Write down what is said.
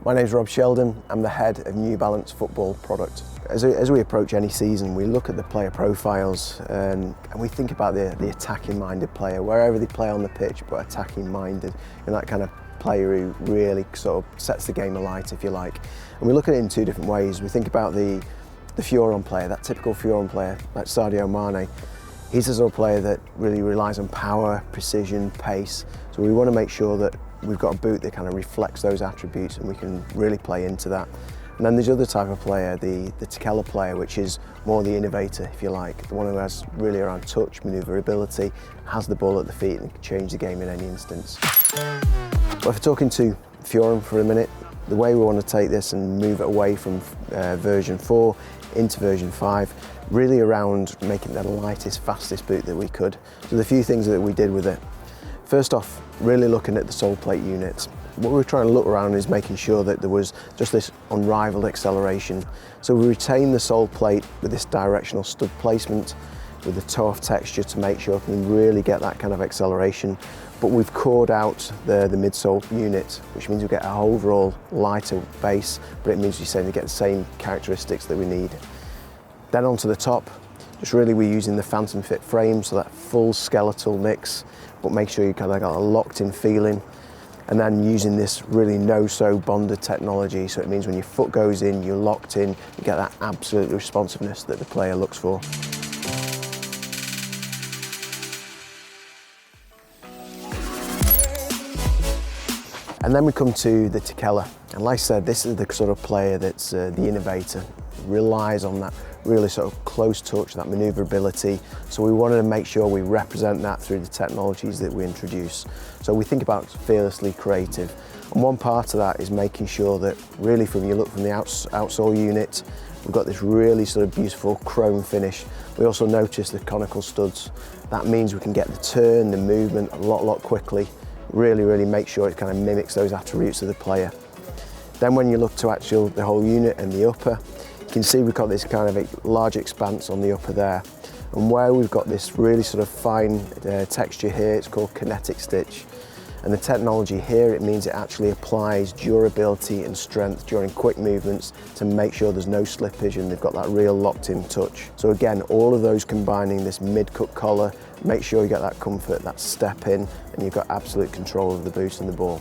My name's Rob Sheldon. I'm the head of New Balance football product. As we approach any season, we look at the player profiles and we think about the attacking-minded player, wherever they play on the pitch, but attacking-minded, and that kind of player who really sort of sets the game alight, if you like. And we look at it in two different ways. We think about the Furon player, that typical Furon player, like Sadio Mane. He's the sort of player that really relies on power, precision, pace. So we want to make sure that we've got a boot that kind of reflects those attributes and we can really play into that. And then there's the other type of player, the Tekela player, which is more the innovator, if you like, the one who has really around touch, manoeuvrability, has the ball at the feet and can change the game in any instance. But if we're talking to Furon for a minute, the way we want to take this and move it away from version 4 into version 5, really around making that the lightest, fastest boot that we could. So there's a few things that we did with it. First off, really looking at the Soleplate unit. What we were trying to look around is making sure that there was just this unrivaled acceleration. So we retained the Soleplate with this directional stud placement, with the toe-off texture to make sure we can really get that kind of acceleration. But we've cored out the midsole unit, which means we get an overall lighter base, but it means you're saying you get the same characteristics that we need. Then onto the top, just really we're using the Phantom Fit frame, so that full skeletal mix, but make sure you kind of got a locked in feeling. And then using this really no-sew bonded technology, so it means when your foot goes in, you're locked in, you get that absolute responsiveness that the player looks for. And then we come to the Tekela. And like I said, this is the sort of player that's the innovator, relies on that really sort of close touch, that manoeuvrability. So we wanted to make sure we represent that through the technologies that we introduce. So we think about fearlessly creative. And one part of that is making sure that really from you look from the outsole unit, we've got this really sort of beautiful chrome finish. We also notice the conical studs. That means we can get the turn, the movement a lot quickly. Really make sure it kind of mimics those attributes of the player. Then when you look to the whole unit and the upper, you can see we've got this kind of a large expanse on the upper there. And where we've got this really sort of fine texture here, it's called Kinetic Stitch. And the technology here, it means it actually applies durability and strength during quick movements to make sure there's no slippage and they've got that real locked-in touch. So again, all of those combining this mid-cut collar, make sure you get that comfort, that step in, and you've got absolute control of the boot and the ball.